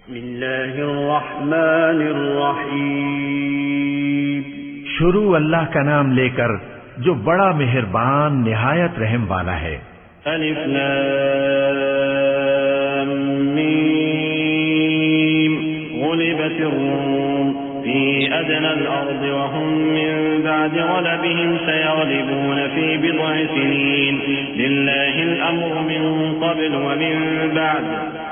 بسم اللہ الرحمن الرحیم، شروع اللہ کا نام لے کر جو بڑا مہربان نہایت رحم والا ہے۔ الف لام میم، غلبت الروم في أدنى الأرض وهم من بعد غلبهم سيغلبون في بضع سنين لله الأمر من قبل ومن بعد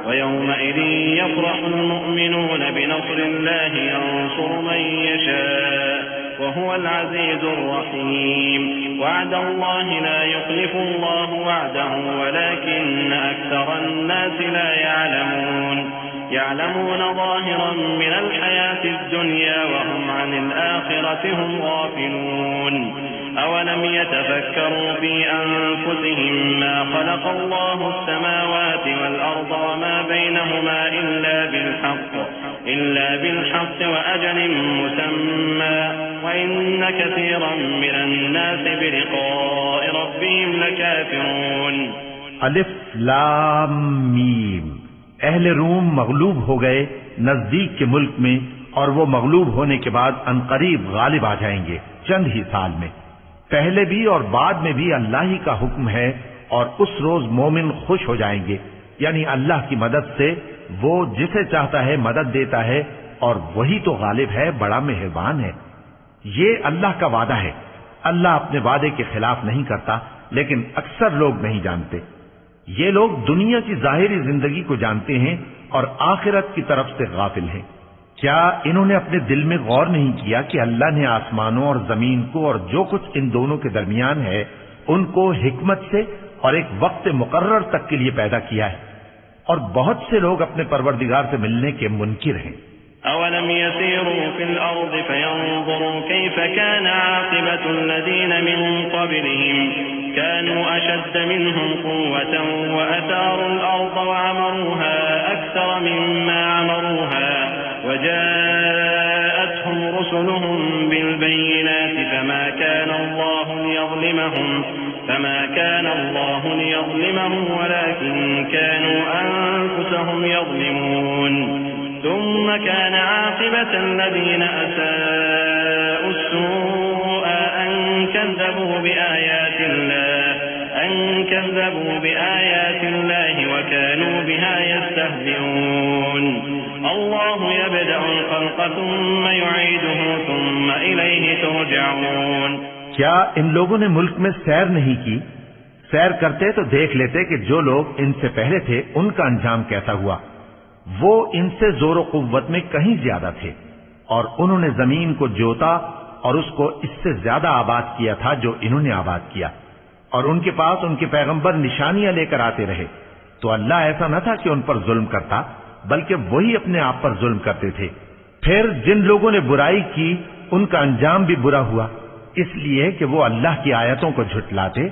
ويومئذ يفرح المؤمنون بنصر الله ينصر من يشاء وهو العزيز الرحيم وعد الله لا يخلف الله وعده ولكن أكثر الناس لا يعلمون ظاهرا من الحياة الدنيا وهم عن الآخرة هم غافلون أولم يتفكروا في أنفسهم ما خلق الله السماوات والأرض وما بينهما إلا بالحق وأجل مسمى وإن كثيرا من الناس بلقاء ربهم لكافرون۔ الف لام میم، اہل روم مغلوب ہو گئے نزدیک کے ملک میں، اور وہ مغلوب ہونے کے بعد عنقریب غالب آ جائیں گے چند ہی سال میں۔ پہلے بھی اور بعد میں بھی اللہ ہی کا حکم ہے، اور اس روز مومن خوش ہو جائیں گے، یعنی اللہ کی مدد سے وہ جسے چاہتا ہے مدد دیتا ہے، اور وہی تو غالب ہے، بڑا مہربان ہے۔ یہ اللہ کا وعدہ ہے، اللہ اپنے وعدے کے خلاف نہیں کرتا، لیکن اکثر لوگ نہیں جانتے۔ یہ لوگ دنیا کی ظاہری زندگی کو جانتے ہیں اور آخرت کی طرف سے غافل ہیں۔ کیا انہوں نے اپنے دل میں غور نہیں کیا کہ اللہ نے آسمانوں اور زمین کو اور جو کچھ ان دونوں کے درمیان ہے ان کو حکمت سے اور ایک وقت مقرر تک کے لیے پیدا کیا ہے، اور بہت سے لوگ اپنے پروردگار سے ملنے کے منکر ہیں۔ أولم يسيروا في الأرض فينظروا كيف كان عاقبة الذين من قبلهم كانوا أشد منهم قوة وأثاروا الأرض وعمروها أكثر مما عمروها وجاءتهم رسلهم بالبينات فما كان الله ليظلمهم ولكن كانوا أنفسهم يظلمون ثم كان عاقبة الذين أساءوا السوء أن كذبوا بآيات الله وكانوا بها يستهزئون الله يبدأ الخلق ثم يعيده ثم إليه ترجعون۔ کیا ان لوگوں نے ملک میں سیر نہیں کی؟ سیر کرتے تو دیکھ لیتے کہ جو لوگ ان سے پہلے تھے ان کا انجام کیسا ہوا۔ وہ ان سے زور و قوت میں کہیں زیادہ تھے، اور انہوں نے زمین کو جوتا اور اس کو اس سے زیادہ آباد کیا تھا جو انہوں نے آباد کیا، اور ان کے پاس ان کے پیغمبر نشانیاں لے کر آتے رہے، تو اللہ ایسا نہ تھا کہ ان پر ظلم کرتا، بلکہ وہی اپنے آپ پر ظلم کرتے تھے۔ پھر جن لوگوں نے برائی کی ان کا انجام بھی برا ہوا، اس لیے کہ وہ اللہ کی آیتوں کو جھٹلاتے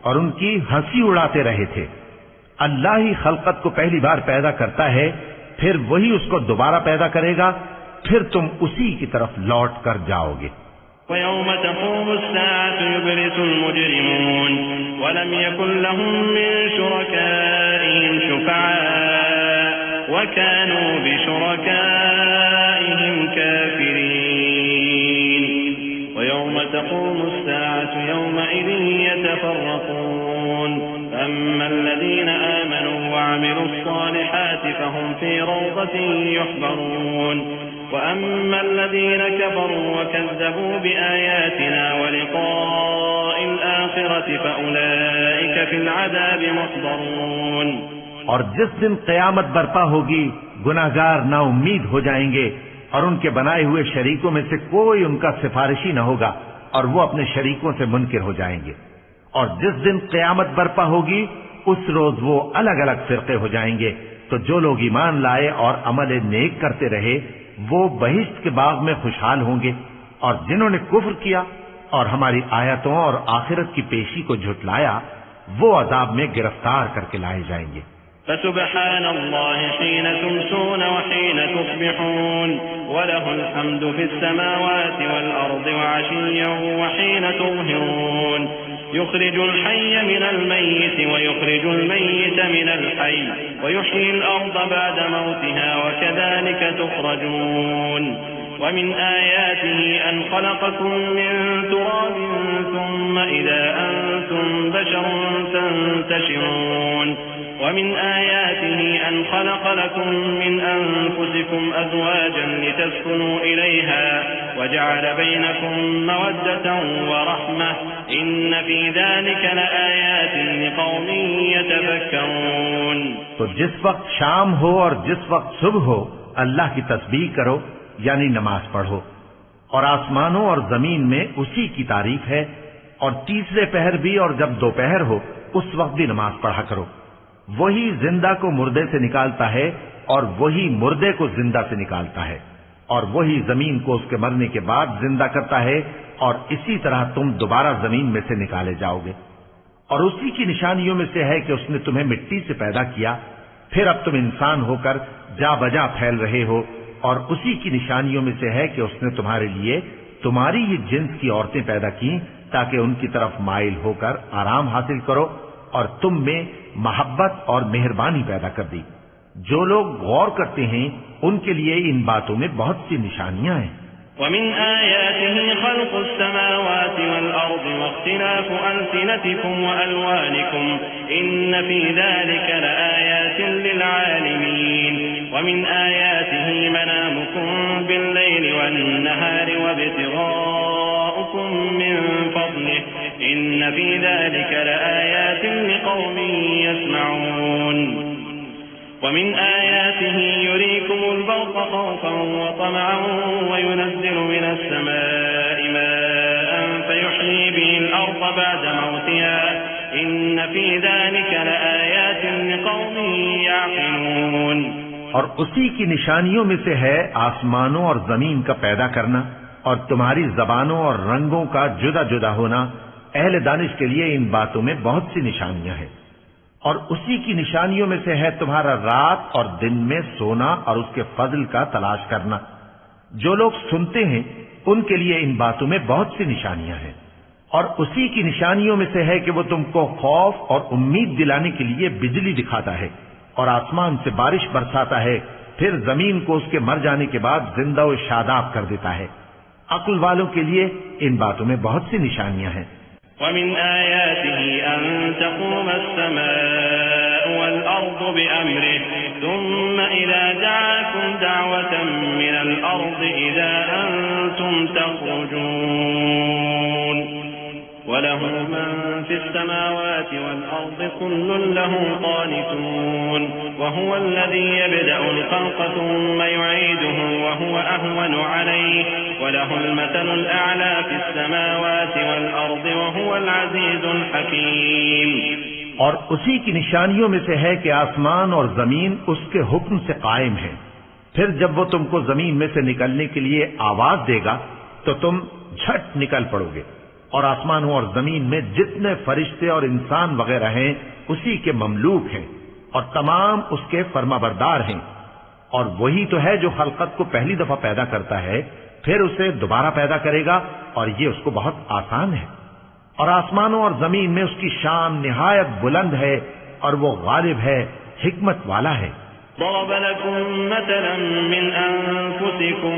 اور ان کی ہنسی اڑاتے رہے تھے۔ اللہ ہی خلقت کو پہلی بار پیدا کرتا ہے، پھر وہی اس کو دوبارہ پیدا کرے گا، پھر تم اسی کی طرف لوٹ کر جاؤ گے۔ وَيَوْمَ تَقُومُ السَّاعَةُ يُبْلِسُ الْمُجْرِمُونَ وَلَمْ يَكُنْ لَهُم مِّن شُرَكَائِهِمْ شُفَعَاءُ وَكَانُوا بِشُرَكَائِهِمْ كَافِرِينَ وَيَوْمَ تَقُومُ السَّاعَةُ يَوْمَئِذٍ يَتَفَرَّقُونَ أَمَّا الَّذِينَ آمَنُوا وَعَمِلُوا الصَّالِحَاتِ فَهُمْ فِي رَوْضَةٍ يُحْبَرُونَ وَأَمَّا الَّذِينَ كَفَرُوا وَكَذَّبُوا بِآيَاتِنَا وَلِقَاءِ الْآخِرَةِ فَأُولَئِكَ فِي الْعَذَابِ مُحْضَرُونَ۔ اور جس دن قیامت برپا ہوگی گناہگار نا امید ہو جائیں گے، اور ان کے بنائے ہوئے شریکوں میں سے کوئی ان کا سفارشی نہ ہوگا، اور وہ اپنے شریکوں سے منکر ہو جائیں گے۔ اور جس دن قیامت برپا ہوگی اس روز وہ الگ الگ فرقے ہو جائیں گے، تو جو لوگ ایمان لائے اور عمل نیک کرتے رہے وہ بہشت کے باغ میں خوشحال ہوں گے، اور جنہوں نے کفر کیا اور ہماری آیتوں اور آخرت کی پیشی کو جھٹلایا وہ عذاب میں گرفتار کر کے لائے جائیں گے۔ فسبحان الله حين تمسون وحين تصبحون وله الحمد في السماوات والأرض وعشيا وحين تظهرون يخرج الحي من الميت ويخرج الميت من الحي ويحيي الأرض بعد موتها وكذلك تخرجون ومن آياته أن خلقكم من تراب ثم إذا أنتم بشر تنتشرون ومن آياته أن خلق لكم من أنفسكم أزواجا لتسكنوا إليها وجعل بينكم مودة ورحمة إن في ذلك لآيات لقوم يتفكرون. تو جس وقت شام ہو اور جس وقت صبح ہو اللہ کی تسبیح کرو یعنی نماز پڑھو، اور آسمانوں اور زمین میں اسی کی تعریف ہے، اور تیسرے پہر بھی اور جب دوپہر ہو اس وقت بھی نماز پڑھا کرو. وہی زندہ کو مردے سے نکالتا ہے اور وہی مردے کو زندہ سے نکالتا ہے، اور وہی زمین کو اس کے مرنے کے بعد زندہ کرتا ہے، اور اسی طرح تم دوبارہ زمین میں سے نکالے جاؤ گے. اور اسی کی نشانیوں میں سے ہے کہ اس نے تمہیں مٹی سے پیدا کیا، پھر اب تم انسان ہو کر جا بجا پھیل رہے ہو. اور اسی کی نشانیوں میں سے ہے کہ اس نے تمہارے لیے تمہاری ہی جنس کی عورتیں پیدا کی تاکہ ان کی طرف مائل ہو کر آرام حاصل کرو، اور تم میں محبت اور مہربانی پیدا کر دی. جو لوگ غور کرتے ہیں ان کے لیے ان باتوں میں بہت سی نشانیاں ہیں. ومن آياته خلق السماوات والأرض واختلاف ألسنتكم وألوانكم إن في ذلك لآيات للعالمين. ومن آياته منامكم بالليل والنهار وابتغاؤكم من فضله إن في ذلك لآيات لقوم يسمعون. ومن آياته يريكم البرق خوفا وطمعا وينزل من السماء ماء فيحيي به الأرض بعد موتها إن في ذلك لآيات لقوم يعقلون. اور اسی کی نشانیوں میں سے ہے آسمانوں اور زمین کا پیدا کرنا اور تمہاری زبانوں اور رنگوں کا جدا جدا ہونا. اہل دانش کے لیے ان باتوں میں بہت سی نشانیاں ہیں. اور اسی کی نشانیوں میں سے ہے تمہارا رات اور دن میں سونا اور اس کے فضل کا تلاش کرنا. جو لوگ سنتے ہیں ان کے لیے ان باتوں میں بہت سی نشانیاں ہیں. اور اسی کی نشانیوں میں سے ہے کہ وہ تم کو خوف اور امید دلانے کے لیے بجلی دکھاتا ہے اور آسمان سے بارش برساتا ہے، پھر زمین کو اس کے مر جانے کے بعد زندہ و شاداب کر دیتا ہے. عقل والوں کے لیے ان باتوں میں بہت سی نشانیاں ہیں. ومن آياته أن تقوم السماء والأرض بأمره ثم إذا دعاكم دعوة من الأرض إذا أنتم تخرجون. وله من في السماوات والأرض كل له قانتون. وهو الذي يبدأ الخلق ثم يعيده وهو أهون عليه وله المثل الأعلى في السماوات والأرض وهو العزيز الحكيم. اور اسی کی نشانیوں میں سے ہے کہ آسمان اور زمین اس کے حکم سے قائم ہیں. پھر جب وہ تم کو زمین میں سے نکلنے کے لیے آواز دے گا تو تم جھٹ نکل پڑو گے. اور آسمانوں اور زمین میں جتنے فرشتے اور انسان وغیرہ ہیں اسی کے مملوک ہیں اور تمام اس کے فرما بردار ہیں. اور وہی تو ہے جو خلقت کو پہلی دفعہ پیدا کرتا ہے پھر اسے دوبارہ پیدا کرے گا، اور یہ اس کو بہت آسان ہے. اور آسمانوں اور زمین میں اس کی شان نہایت بلند ہے اور وہ غالب ہے، حکمت والا ہے. ضرب لكم مثلا من أنفسكم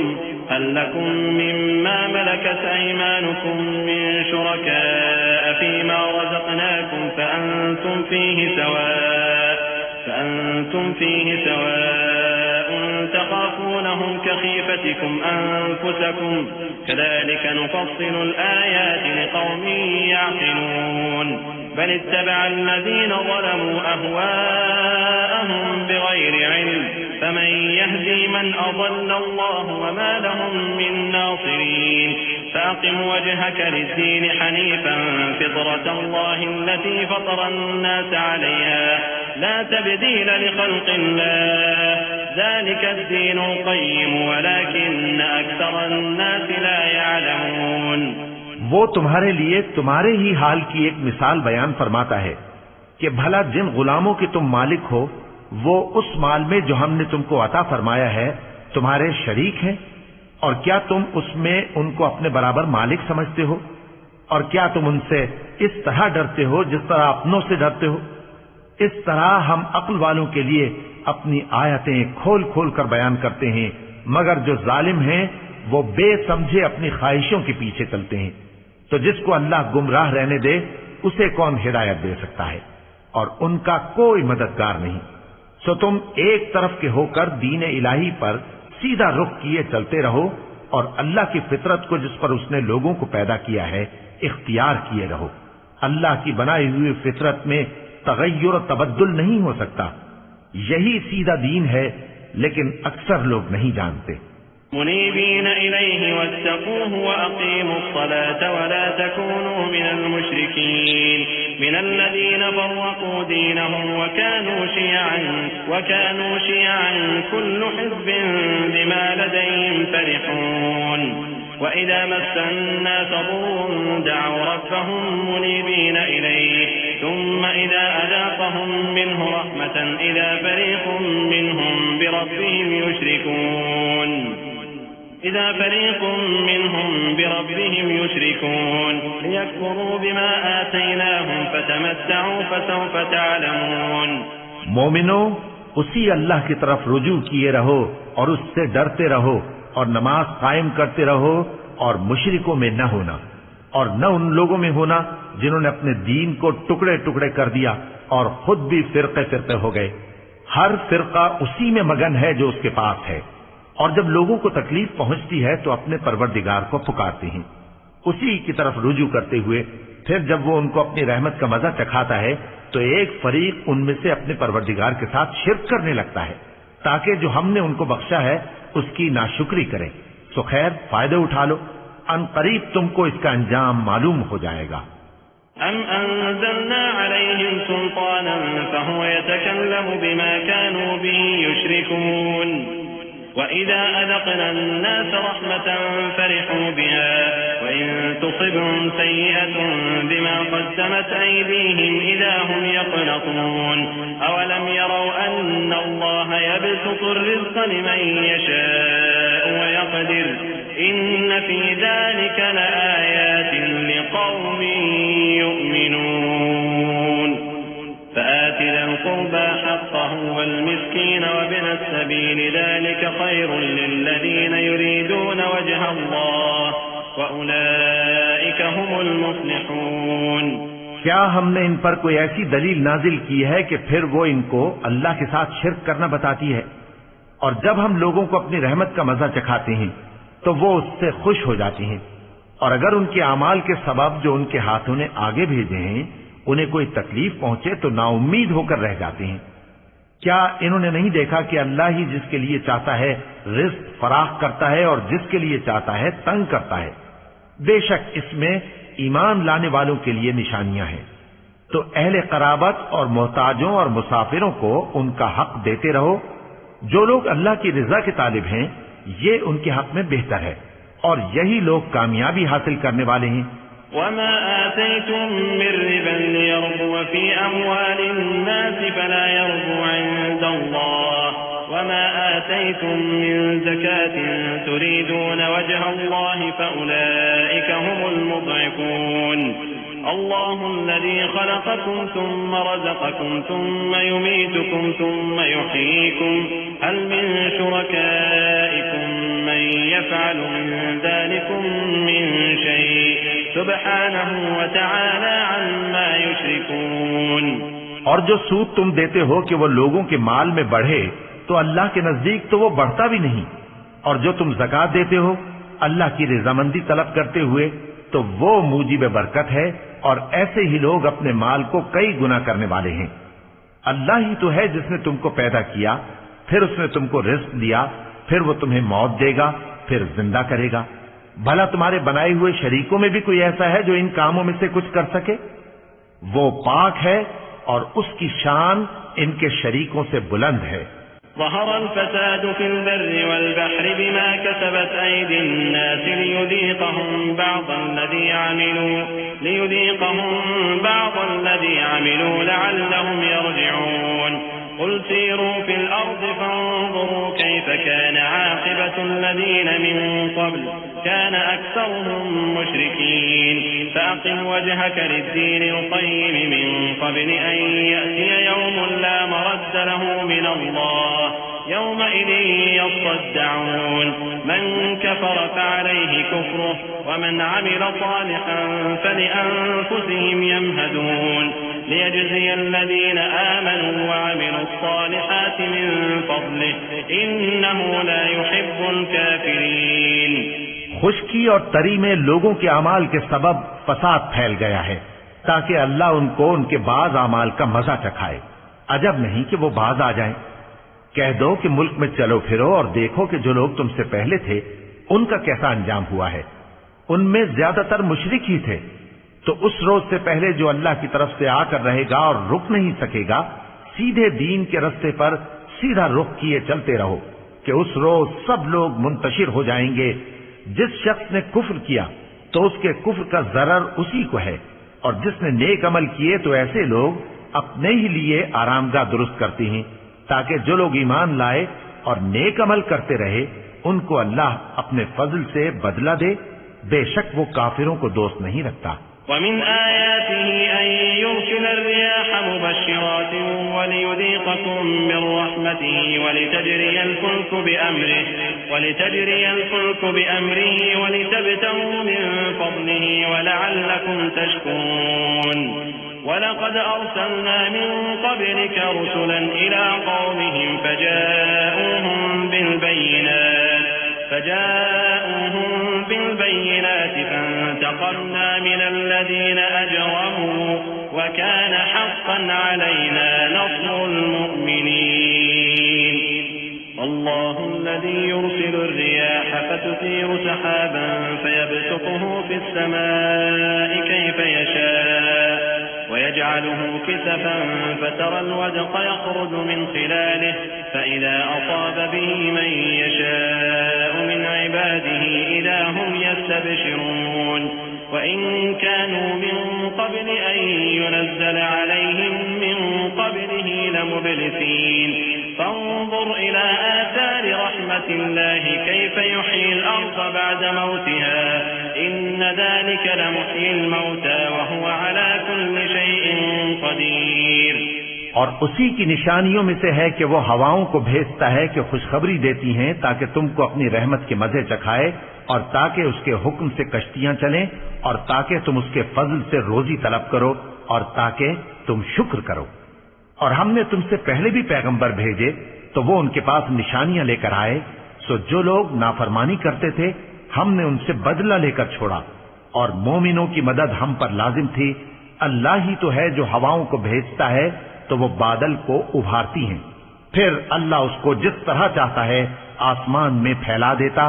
هل لكم مما ملكت أيمانكم من شركاء فيما رزقناكم فأنتم فيه سواء تخافونهم كخيفتكم أنفسكم كذلك نفصل الآيات لقوم يعقلون. بل اتبع الذين ظلموا أهواءهم بغير علم فمن يهدي من أضل الله وما لهم من ناصرين. فأقم وجهك للدين حنيفا فطرة الله التي فطر الناس عليها لا تبديل لخلق الله ذلك الدين القيم ولكن أكثر الناس لا يعلمون. وہ تمہارے لیے تمہارے ہی حال کی ایک مثال بیان فرماتا ہے کہ بھلا جن غلاموں کے تم مالک ہو وہ اس مال میں جو ہم نے تم کو عطا فرمایا ہے تمہارے شریک ہیں، اور کیا تم اس میں ان کو اپنے برابر مالک سمجھتے ہو؟ اور کیا تم ان سے اس طرح ڈرتے ہو جس طرح اپنوں سے ڈرتے ہو؟ اس طرح ہم عقل والوں کے لیے اپنی آیتیں کھول کھول کر بیان کرتے ہیں، مگر جو ظالم ہیں وہ بے سمجھے اپنی خواہشوں کے پیچھے چلتے ہیں۔ تو جس کو اللہ گمراہ رہنے دے اسے کون ہدایت دے سکتا ہے، اور ان کا کوئی مددگار نہیں۔ سو تم ایک طرف کے ہو کر دین الہی پر سیدھا رخ کیے چلتے رہو، اور اللہ کی فطرت کو جس پر اس نے لوگوں کو پیدا کیا ہے اختیار کیے رہو۔ اللہ کی بنائی ہوئی فطرت میں تغیر و تبدل نہیں ہو سکتا، یہی سیدھا دین ہے، لیکن اکثر لوگ نہیں جانتے۔ منيبين إليه واتقوه وأقيموا الصلاة ولا تكونوا من المشركين من الذين فرقوا دينهم وكانوا شيعا كل حزب بما لديهم فرحون وإذا مس الناس ضر دعوا ربهم منيبين إليه ثم إذا أذاقهم منه رحمة إذا فريق منهم بربهم يشركون ليكفروا بما آتيناهم فتمتعوا فسوف تعلمون۔ مومنو، اسی اللہ کی طرف رجوع کیے رہو اور اس سے ڈرتے رہو، اور نماز قائم کرتے رہو، اور مشرکوں میں نہ ہونا، اور نہ ان لوگوں میں ہونا جنہوں نے اپنے دین کو ٹکڑے ٹکڑے کر دیا اور خود بھی فرقے فرقے ہو گئے۔ ہر فرقہ اسی میں مگن ہے جو اس کے پاس ہے، اور جب لوگوں کو تکلیف پہنچتی ہے تو اپنے پروردگار کو پکارتے ہیں، اسی کی طرف رجوع کرتے ہوئے پھر جب وہ ان کو اپنی رحمت کا مزہ چکھاتا ہے تو ایک فریق ان میں سے اپنے پروردگار کے ساتھ شرک کرنے لگتا ہے تاکہ جو ہم نے ان کو بخشا ہے اس کی ناشکری کریں۔ سو خیر، فائدہ اٹھا لو، ان قریب تم کو اس کا انجام معلوم ہو جائے گا۔ أم أنزلنا عليهم سلطانا فهو يتكلم بما كانوا به يشركون وإذا أذقنا الناس رحمة فرحوا بها وإن تصبهم سيئة بما قدمت أيديهم إذا هم يقنطون أولم يروا أن الله يبسط الرزق لمن يشاء ويقدر إن في ذلك لآيات لقوم يؤمنون فآت ذا القربى حقه والمسكين وابن السبيل ذلك خير للذين يريدون وجه الله وأولئك هم المفلحون۔ کیا ہم نے ان پر کوئی ایسی دلیل نازل کی ہے کہ پھر وہ ان کو اللہ کے ساتھ شرک کرنا بتاتی ہے؟ اور جب ہم لوگوں کو اپنی رحمت کا مزہ چکھاتے ہیں تو وہ اس سے خوش ہو جاتی ہیں، اور اگر ان کے اعمال کے سبب جو ان کے ہاتھوں نے آگے بھیجے ہیں انہیں کوئی تکلیف پہنچے تو نا امید ہو کر رہ جاتے ہیں۔ کیا انہوں نے نہیں دیکھا کہ اللہ ہی جس کے لیے چاہتا ہے رزق فراخ کرتا ہے اور جس کے لیے چاہتا ہے تنگ کرتا ہے؟ بے شک اس میں ایمان لانے والوں کے لیے نشانیاں ہیں۔ تو اہل قرابت اور محتاجوں اور مسافروں کو ان کا حق دیتے رہو۔ جو لوگ اللہ کی رضا کے طالب ہیں یہ ان کے حق میں بہتر ہے، اور یہی لوگ کامیابی حاصل کرنے والے ہیں۔ وما آتيتم من ربا ليربو في أموال الناس فلا يربو عند الله وما آتيتم من زكاة تريدون وجه الله فأولئك هم المضعفون الله الذي خلقكم ثم رزقكم ثم يميتكم ثم يحييكم هل من شركائكم من يفعل من ذلكم من شيء سبحانه وتعالى عما يشركون۔ اور جو سود تم دیتے ہو کہ وہ لوگوں کے مال میں بڑھے تو اللہ کے نزدیک تو وہ بڑھتا بھی نہیں، اور جو تم زکوٰۃ دیتے ہو اللہ کی رضامندی طلب کرتے ہوئے تو وہ موجب برکت ہے، اور ایسے ہی لوگ اپنے مال کو کئی گنا کرنے والے ہیں۔ اللہ ہی تو ہے جس نے تم کو پیدا کیا، پھر اس نے تم کو رزق دیا، پھر وہ تمہیں موت دے گا، پھر زندہ کرے گا۔ بھلا تمہارے بنائے ہوئے شریکوں میں بھی کوئی ایسا ہے جو ان کاموں میں سے کچھ کر سکے؟ وہ پاک ہے اور اس کی شان ان کے شریکوں سے بلند ہے۔ ظهر الفساد في البر والبحر بما كسبت أيدي الناس ليذيقهم بعض الذي عملوا لعلهم يرجعون قل سيروا في الأرض فانظروا كيف كان عاقبة عاقبة الذين من قبل كان أكثرهم مشركين فأقم وجهك للدين القيم من قبل أن يأتي يوم لا مرد له من الله يومئذ يصدعون من كفر فعليه كفره ومن عمل صالحا فلأنفسهم يمهدون ليجزي الذين آمنوا وعملوا الصالحات من فضله إنه لا يحب الكافرين. خشکی اور تری میں لوگوں کے اعمال کے سبب فساد پھیل گیا ہے تاکہ اللہ ان کو ان کے بعض اعمال کا مزہ چکھائے. عجب نہیں کہ وہ باز آ جائیں. کہہ دو کہ ملک میں چلو پھرو اور دیکھو کہ جو لوگ تم سے پہلے تھے ان کا کیسا انجام ہوا ہے. ان میں زیادہ تر مشرک ہی تھے. تو اس روز سے پہلے جو اللہ کی طرف سے آ کر رہے گا اور رک نہیں سکے گا سیدھے دین کے رستے پر سیدھا رخ کیے چلتے رہو کہ اس روز سب لوگ منتشر ہو جائیں گے. جس شخص نے کفر کیا تو اس کے کفر کا ضرر اسی کو ہے اور جس نے نیک عمل کیے تو ایسے لوگ اپنے ہی لیے آرام گاہ درست کرتے ہیں تاکہ جو لوگ ایمان لائے اور نیک عمل کرتے رہے ان کو اللہ اپنے فضل سے بدلہ دے. بے شک وہ کافروں کو دوست نہیں رکھتا. ومن آياته أن يرسل الرياح مبشرات وليذيقكم من رحمته ولتجري الفلك بأمره ولتبتغوا من فضله ولعلكم تشكرون. ولقد أرسلنا من قبلك رسلا إلى قومهم فجاءوهم بالبينات فانتقمنا من الذين أجرموا وكان حقا علينا نصر المؤمنين. الله الذي يرسل الرياح فتثير سحابا فيبسطه في السماء كيف يشاء ويجعله كسفا فترى الودق يخرج من خلاله فإذا أصاب به من يشاء من عباده إذا هم يستبشرون. وإن كانوا من قبل أن ينزل عليهم من قبله لمبلسين فانظر إلى آثار رحمة الله كيف يحيي الأرض بعد موتها إن ذلك لمحيي الموتى وهو على كل شيء قدير. اور اسی کی نشانیوں میں سے ہے کہ وہ ہواؤں کو بھیجتا ہے کہ خوشخبری دیتی ہیں تاکہ تم کو اپنی رحمت کے مزے چکھائے اور تاکہ اس کے حکم سے کشتیاں چلیں اور تاکہ تم اس کے فضل سے روزی طلب کرو اور تاکہ تم شکر کرو. اور ہم نے تم سے پہلے بھی پیغمبر بھیجے تو وہ ان کے پاس نشانیاں لے کر آئے. سو جو لوگ نافرمانی کرتے تھے ہم نے ان سے بدلہ لے کر چھوڑا اور مومنوں کی مدد ہم پر لازم تھی. اللہ ہی تو ہے جو ہواؤں کو بھیجتا ہے تو وہ بادل کو ابھارتی ہیں پھر اللہ اس کو جس طرح چاہتا ہے آسمان میں پھیلا دیتا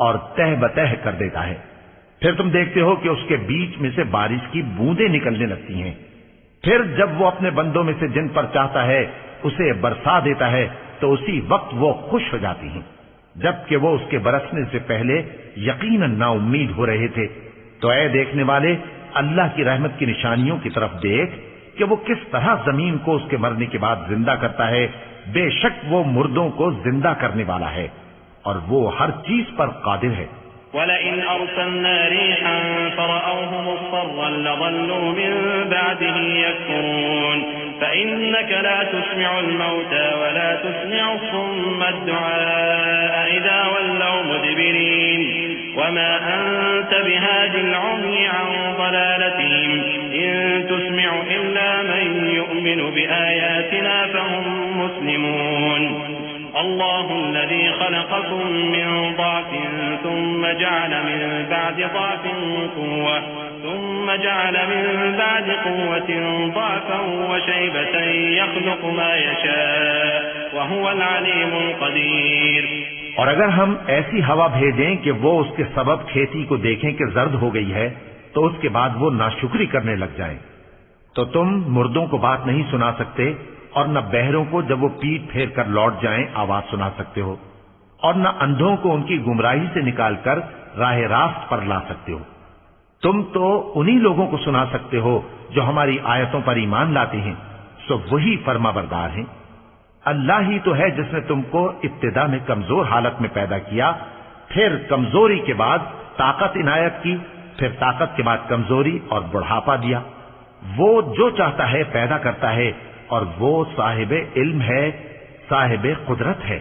اور تہ بتہ کر دیتا ہے. پھر تم دیکھتے ہو کہ اس کے بیچ میں سے بارش کی بوندیں نکلنے لگتی ہیں. پھر جب وہ اپنے بندوں میں سے جن پر چاہتا ہے اسے برسا دیتا ہے تو اسی وقت وہ خوش ہو جاتی ہیں جبکہ وہ اس کے برسنے سے پہلے یقیناً نا امید ہو رہے تھے. تو اے دیکھنے والے اللہ کی رحمت کی نشانیوں کی طرف دیکھ کہ وہ کس طرح زمین کو اس کے مرنے کے بعد زندہ کرتا ہے. بے شک وہ مردوں کو زندہ کرنے والا ہے اور وہ ہر چیز پر قادر ہے. وَلَئِنْ أَرْسَلْنَا رِيحًا فَرَأَوْهُ مُصْفَرًّا لَظَلُّوا مِنْ بَعْدِهِ يَكْفُرُونَ فَإِنَّكَ لَا تُسْمِعُ الْمَوْتَى وَلَا تُسْمِعُ الصُّمَّ الدُّعَاءَ إِذَا وَلَّوْا مُدْبِرِينَ وَمَا أَنْتَ بِهَادِ الْعُمْيِ عَنْ ضَلَالَتِهِمْ إِنْ تُسْمِعُ إِلَّا مَنْ يُؤْمِنُ بِآيَاتِنَا فَهُمْ مُسْلِمُونَ. الله الذي خلقكم من ضعف ثم جعل من بعد ضعف قوة ثم جعل من بعد قوة ضعفا وشيبة يخلق ما يشاء وهو العليم القدير. اور اگر ہم ایسی ہوا بھیجیں کہ وہ اس کے سبب کھیتی کو دیکھیں کہ زرد ہو گئی ہے تو اس کے بعد وہ ناشکری کرنے لگ جائیں تو تم مردوں کو بات نہیں سنا سکتے اور نہ بہروں کو جب وہ پیٹ پھیر کر لوٹ جائیں آواز سنا سکتے ہو اور نہ اندھوں کو ان کی گمراہی سے نکال کر راہ راست پر لا سکتے ہو. تم تو انہی لوگوں کو سنا سکتے ہو جو ہماری آیتوں پر ایمان لاتے ہیں. سو وہی فرما بردار ہیں. اللہ ہی تو ہے جس نے تم کو ابتدا میں کمزور حالت میں پیدا کیا، پھر کمزوری کے بعد طاقت عنایت کی، پھر طاقت کے بعد کمزوری اور بڑھاپا دیا۔ وہ جو چاہتا ہے پیدا کرتا ہے، اور وہ صاحب علم ہے، صاحب قدرت ہے۔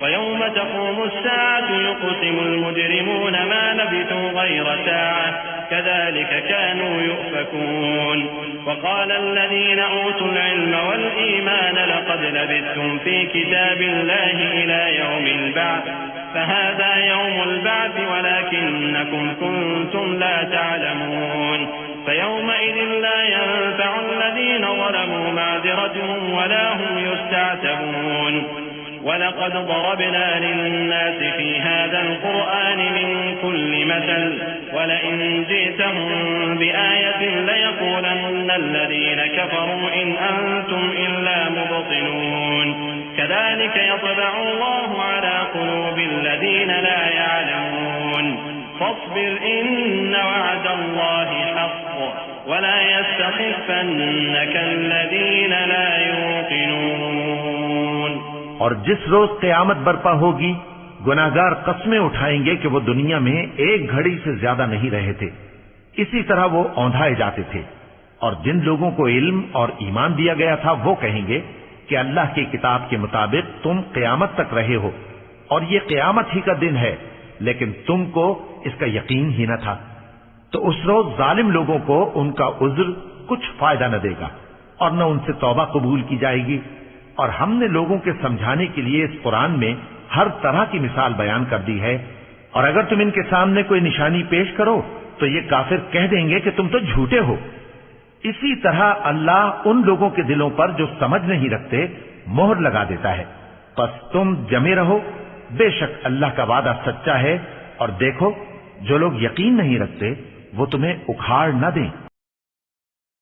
ويوم تقوم الساعة يقسم المجرمون ما لبثوا غير ساعة كذلك كانوا يؤفكون وقال الذين أوتوا العلم والإيمان لقد لبثتم في كتاب الله إلى يوم البعث فهذا يوم البعث ولكنكم كنتم لا تعلمون فيومئذ لا ينفع الذين ظلموا معذرتهم ولا هم يستعتبون وَلَقَدْ ضَرَبْنَا لِلنَّاسِ فِي هَذَا الْقُرْآنِ مِنْ كُلِّ مَثَلٍ وَلَئِنْ جِئْتَهُمْ بِآيَةٍ لَيَقُولَنَّ الَّذِينَ كَفَرُوا إِنْ أَنْتُمْ إِلَّا مُبْطِلُونَ كَذَلِكَ يَطْبَعُ اللَّهُ عَلَى قُلُوبِ الَّذِينَ لَا يَعْلَمُونَ فَاصْبِرْ إِنَّ وَعْدَ اللَّهِ حَقٌّ وَلَا يَسْتَخِفَّنَّكَ الَّذِينَ لَا يُوقِنُونَ۔ اور جس روز قیامت برپا ہوگی گناہگار قسمیں اٹھائیں گے کہ وہ دنیا میں ایک گھڑی سے زیادہ نہیں رہے تھے، اسی طرح وہ اوندھائے جاتے تھے۔ اور جن لوگوں کو علم اور ایمان دیا گیا تھا وہ کہیں گے کہ اللہ کی کتاب کے مطابق تم قیامت تک رہے ہو، اور یہ قیامت ہی کا دن ہے، لیکن تم کو اس کا یقین ہی نہ تھا۔ تو اس روز ظالم لوگوں کو ان کا عذر کچھ فائدہ نہ دے گا، اور نہ ان سے توبہ قبول کی جائے گی۔ اور ہم نے لوگوں کے سمجھانے کے لیے اس قرآن میں ہر طرح کی مثال بیان کر دی ہے، اور اگر تم ان کے سامنے کوئی نشانی پیش کرو تو یہ کافر کہہ دیں گے کہ تم تو جھوٹے ہو۔ اسی طرح اللہ ان لوگوں کے دلوں پر جو سمجھ نہیں رکھتے مہر لگا دیتا ہے۔ پس تم جمے رہو، بے شک اللہ کا وعدہ سچا ہے، اور دیکھو جو لوگ یقین نہیں رکھتے وہ تمہیں اکھاڑ نہ دیں۔